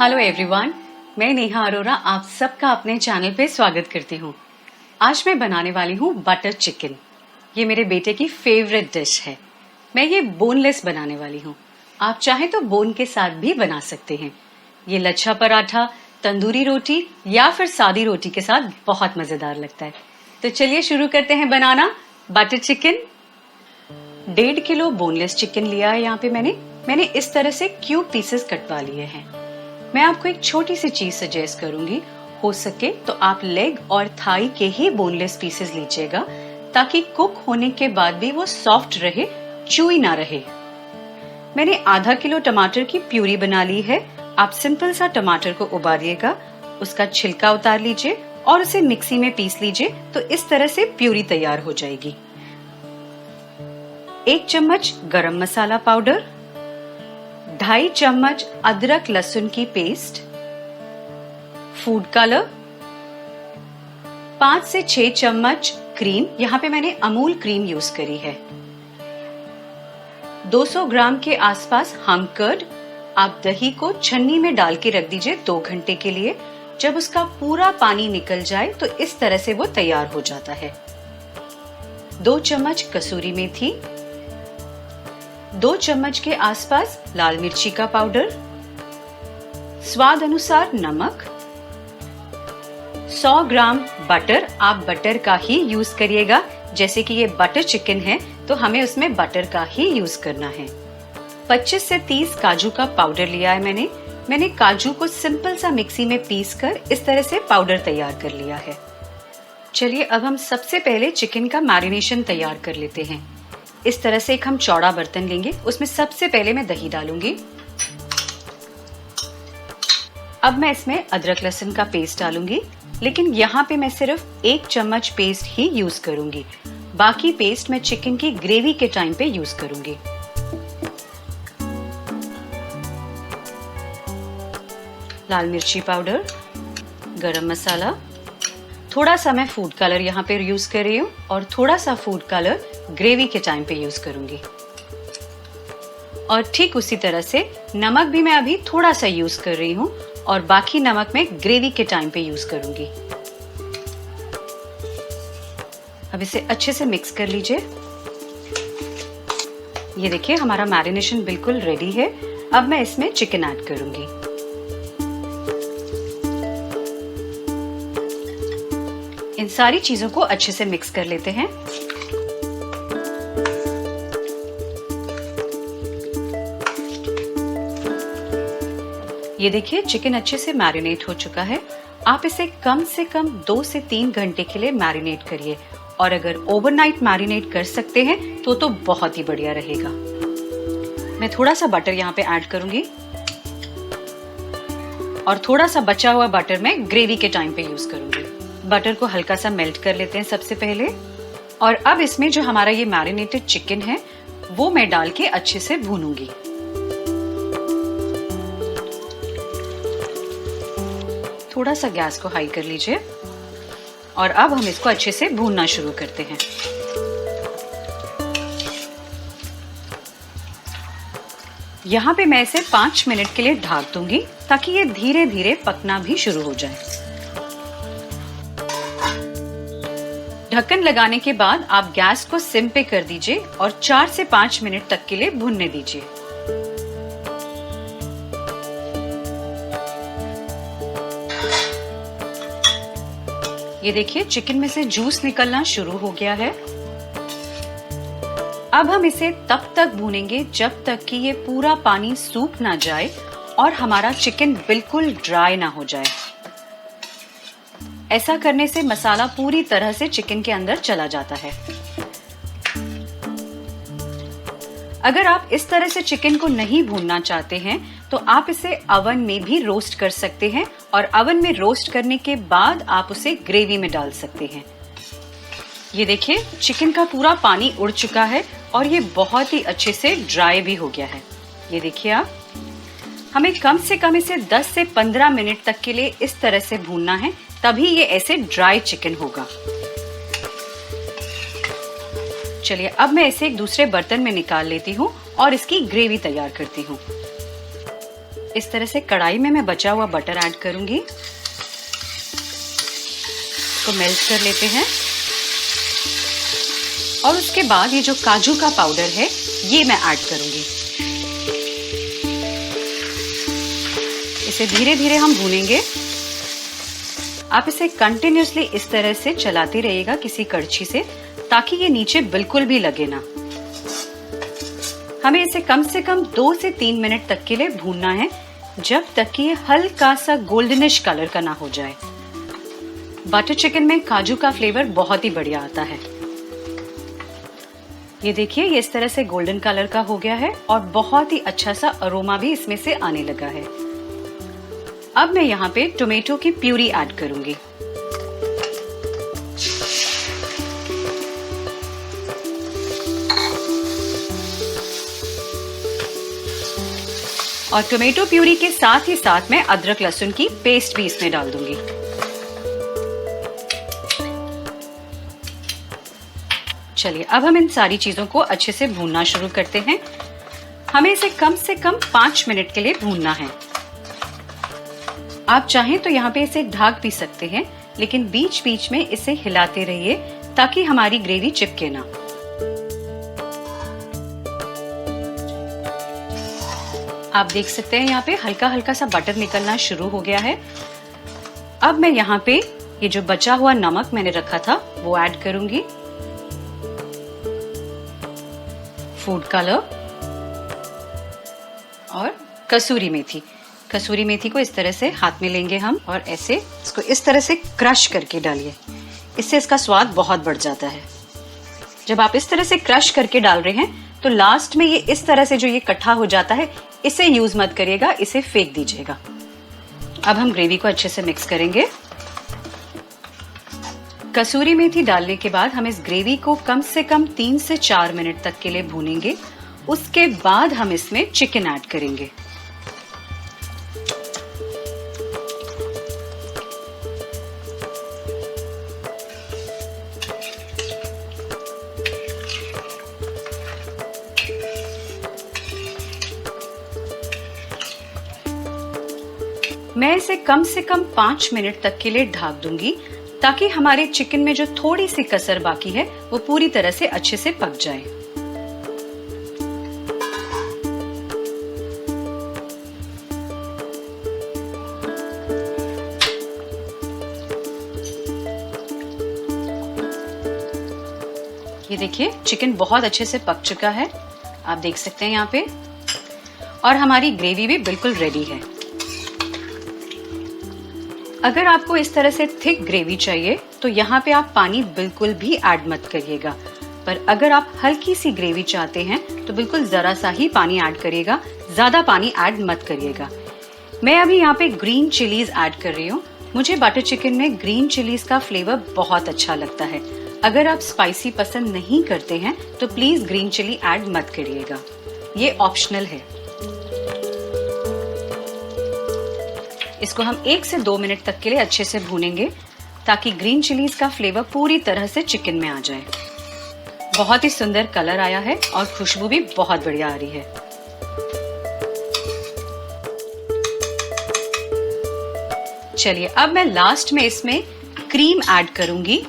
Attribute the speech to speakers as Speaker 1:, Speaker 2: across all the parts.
Speaker 1: Hello everyone, मैं नेहा अरोरा आप सबका अपने चैनल पे स्वागत करती हूँ। आज मैं बनाने वाली हूँ बटर चिकन। ये मेरे बेटे की फेवरेट डिश है। मैं ये बोनलेस बनाने वाली हूँ। आप चाहें तो बोन के साथ भी बना सकते हैं। ये लच्छा पराठा, तंदूरी रोटी या फिर सादी रोटी के साथ बहुत मजेदार लगता है। तो चलिए शुरू करते हैं banana butter chicken. 1.5 kilo boneless chicken लिया है। यहाँ पे मैंने इस तरह से क्यूब पीसेस कटवा लिए हैं। मैं आपको एक छोटी सी चीज सजेस्ट करूंगी, हो सके तो आप लेग और थाई के ही बोनलेस पीसेस लीजिएगा ताकि कुक होने के बाद भी वो सॉफ्ट रहे, चूई ना रहे। मैंने आधा किलो टमाटर की प्यूरी बना ली है। आप सिंपल सा टमाटर को उबालिएगा, उसका छिलका उतार लीजिए और उसे मिक्सी में पीस लीजिए तो इस तरह से प्यूरी तैयार हो जाएगी। 1 चम्मच गरम मसाला पाउडर, 2.5 चम्मच अदरक लहसुन की पेस्ट, फूड कलर, 5 से 6 चम्मच क्रीम। यहाँ पे मैंने अमूल क्रीम यूज करी है। 200 ग्राम के आसपास हम कर्ड। आप दही को छन्नी में डाल के रख दीजिए 2 घंटे के लिए। जब उसका पूरा पानी निकल जाए तो इस तरह से वो तैयार हो जाता है। 2 चम्मच कसूरी मेथी, 2 चम्मच के आसपास लाल मिर्ची का पाउडर, स्वाद अनुसार नमक, 100 ग्राम बटर। आप बटर का ही यूज करिएगा, जैसे कि ये बटर चिकन है तो हमें उसमें बटर का ही यूज करना है। 25 से 30 काजू का पाउडर लिया है मैंने काजू को सिंपल सा मिक्सी में पीस कर इस तरह से पाउडर तैयार कर लिया है। चलिए अब हम सबसे पहले चिकन का मैरिनेशन तैयार कर लेते हैं। इस तरह से एक हम चौड़ा बर्तन लेंगे, उसमें सबसे पहले मैं दही डालूंगी। अब मैं इसमें अदरक लहसुन का पेस्ट डालूंगी, लेकिन यहाँ पे मैं सिर्फ 1 चम्मच पेस्ट ही यूज करूंगी। बाकी पेस्ट मैं चिकन की ग्रेवी के टाइम पे यूज करूंगी। लाल मिर्ची पाउडर, गरम मसाला, थोड़ा सा मैं फूड कलर यहाँ पे यूज कर रही हूँ और थोड़ा सा फूड कलर ग्रेवी के टाइम पे यूज करूंगी। और ठीक उसी तरह से नमक भी मैं अभी थोड़ा सा यूज कर रही हूँ और बाकी नमक मैं ग्रेवी के टाइम पे यूज करूंगी। अब इसे अच्छे से मिक्स कर लीजिए। ये देखिए हमारा मैरिनेशन बिल्कुल रेडी है। अब मैं इसमें चिकन ऐड करूंगी। इन सारी चीजों को अच्छे से मिक्स कर लेते हैं। ये देखिए चिकन अच्छे से मैरिनेट हो चुका है। आप इसे कम से कम 2 से 3 घंटे के लिए मैरिनेट करिए और अगर ओवरनाइट मैरिनेट कर सकते हैं तो बहुत ही बढ़िया रहेगा। मैं थोड़ा सा बटर यहाँ पे ऐड करूंगी और थोड़ा सा बचा हुआ बटर मैं ग्रेवी के टाइम पे यूज करूंगी। बटर को हल्का सा मेल्ट कर लेते हैं सबसे पहले और अब इसमें जो हमारा ये मैरिनेटेड चिकन है वो मैं डाल के अच्छे से भूनूंगी। थोड़ा सा गैस को हाई कर लीजिए और अब हम इसको अच्छे से भूनना शुरू करते हैं। यहाँ पे मैं इसे 5 मिनट के लिए ढक दूंगी ताकि ये धीरे धीरे पकना भी शुरू हो जाए। ढक्कन लगाने के बाद आप गैस को सिम पे कर दीजिए और 4 से 5 मिनट तक के लिए भुनने दीजिए। ये देखिए चिकन में से जूस निकलना शुरू हो गया है। अब हम इसे तब तक भूनेंगे जब तक कि ये पूरा पानी सूख ना जाए और हमारा चिकन बिल्कुल ड्राई ना हो जाए। ऐसा करने से मसाला पूरी तरह से चिकन के अंदर चला जाता है। अगर आप इस तरह से चिकन को नहीं भूनना चाहते हैं तो आप इसे ओवन में भी रोस्ट कर सकते हैं और ओवन में रोस्ट करने के बाद आप उसे ग्रेवी में डाल सकते हैं। ये देखिए चिकन का पूरा पानी उड़ चुका है और ये बहुत ही अच्छे से ड्राई भी हो गया है। ये देखिए आप, हमें कम से कम इसे 10 से 15 मिनट तक के लिए इस तरह से भूनना है, तभी ये ऐसे ड्राई चिकन होगा। चलिए अब मैं इसे एक दूसरे बर्तन में निकाल लेती हूँ और इसकी ग्रेवी तैयार करती हूँ। इस तरह से कढ़ाई में मैं बचा हुआ बटर ऐड करूंगी, इसको मेल्ट कर लेते हैं। और उसके बाद ये जो काजू का पाउडर है ये मैं ऐड करूंगी। इसे धीरे धीरे हम भूनेंगे। आप इसे कंटिन्यूअसली इस तरह से चलाते रहिएगा किसी कड़छी से, ताकि ये नीचे बिल्कुल भी लगे ना। हमें इसे कम से कम 2 से 3 मिनट तक के लिए भूनना है, जब तक कि ये हल्का सा गोल्डनिश कलर का ना हो जाए। बटर चिकन में काजू का फ्लेवर बहुत ही बढ़िया आता है। ये देखिए, ये इस तरह से गोल्डन कलर का हो गया है और बहुत ही अच्छा सा अरोमा भी इसमें से आने लगा है। अब मैं यहाँ पे टोमेटो की प्यूरी ऐड करूंगी। और टोमेटो प्यूरी के साथ ही साथ मैं अदरक लहसुन की पेस्ट भी इसमें डाल दूंगी। चलिए, अब हम इन सारी चीजों को अच्छे से भूनना शुरू करते हैं। हमें इसे कम से कम 5 मिनट के लिए भूनना है। आप चाहें तो यहाँ पे इसे ढक भी सकते हैं, लेकिन बीच बीच में इसे हिलाते रहिए ताकि हमारी ग्रेवी चिपके ना। आप देख सकते हैं यहाँ पे हल्का हल्का सा बटर निकलना शुरू हो गया है। अब मैं यहाँ पे ये जो बचा हुआ नमक मैंने रखा था वो ऐड करूंगी, फूड कलर और कसूरी मेथी। कसूरी मेथी को इस तरह से हाथ में लेंगे हम और ऐसे इसको इस तरह से क्रश करके डालिए। इससे इसका स्वाद बहुत बढ़ जाता है। जब आप इस तरह से क्रश करके डाल रहे हैं तो लास्ट में ये इस तरह से जो ये इकट्ठा हो जाता है, इसे यूज मत करिएगा, इसे फेंक दीजिएगा। अब हम ग्रेवी को अच्छे से मिक्स करेंगे। कसूरी मेथी डालने के बाद हम इस ग्रेवी को कम से कम 3 से 4 मिनट तक के लिए भूनेंगे। उसके बाद हम इसमें चिकन ऐड करेंगे। मैं इसे कम से कम 5 मिनट तक के लिए ढक दूंगी, ताकि हमारे चिकन में जो थोड़ी सी कसर बाकी है वो पूरी तरह से अच्छे से पक जाए। ये देखिए, चिकन बहुत अच्छे से पक चुका है, आप देख सकते हैं यहाँ पे। और हमारी ग्रेवी भी बिल्कुल रेडी है। अगर आपको इस तरह से थिक ग्रेवी चाहिए तो यहाँ पे आप पानी बिल्कुल भी ऐड मत करिएगा, पर अगर आप हल्की सी ग्रेवी चाहते हैं तो बिल्कुल जरा सा ही पानी ऐड करिएगा, ज्यादा पानी ऐड मत करिएगा। मैं अभी यहाँ पे ग्रीन चिलीज ऐड कर रही हूँ। मुझे बटर चिकन में ग्रीन चिलीज का फ्लेवर बहुत अच्छा लगता है। अगर आप स्पाइसी पसंद नहीं करते हैं तो प्लीज ग्रीन चिली ऐड मत करिएगा, ये ऑप्शनल है। इसको हम 1 से 2 मिनट तक के लिए अच्छे से भूनेंगे, ताकि ग्रीन चिलीज का फ्लेवर पूरी तरह से चिकन में आ जाए। बहुत ही सुंदर कलर आया है और खुशबू भी बहुत बढ़िया आ रही है। चलिए, अब मैं लास्ट में इसमें क्रीम ऐड करूंगी।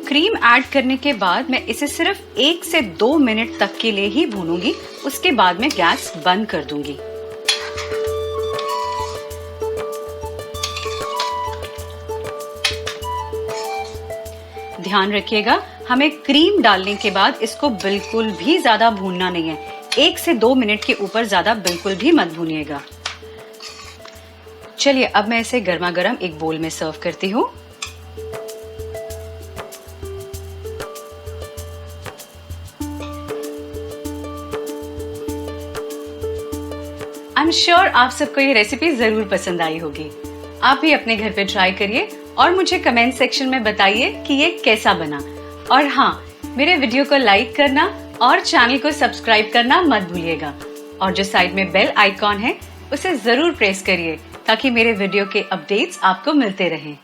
Speaker 1: क्रीम ऐड करने के बाद मैं इसे सिर्फ 1 से 2 मिनट तक के लिए ही भूनूंगी। उसके बाद मैं गैस बंद कर दूंगी। ध्यान रखिएगा, हमें क्रीम डालने के बाद इसको बिल्कुल भी ज्यादा भूनना नहीं है। 1 से 2 मिनट के ऊपर ज्यादा बिल्कुल भी मत भूनिएगा। चलिए, अब मैं इसे गर्मा गर्म एक बोल में सर्व करती हूँ। आई एम श्योर आप सबको ये रेसिपी जरूर पसंद आई होगी। आप भी अपने घर पे ट्राई करिए और मुझे कमेंट सेक्शन में बताइए कि ये कैसा बना। और हाँ, मेरे वीडियो को लाइक करना और चैनल को सब्सक्राइब करना मत भूलिएगा। और जो साइड में बेल आइकॉन है उसे जरूर प्रेस करिए, ताकि मेरे वीडियो के अपडेट्स आपको मिलते रहें।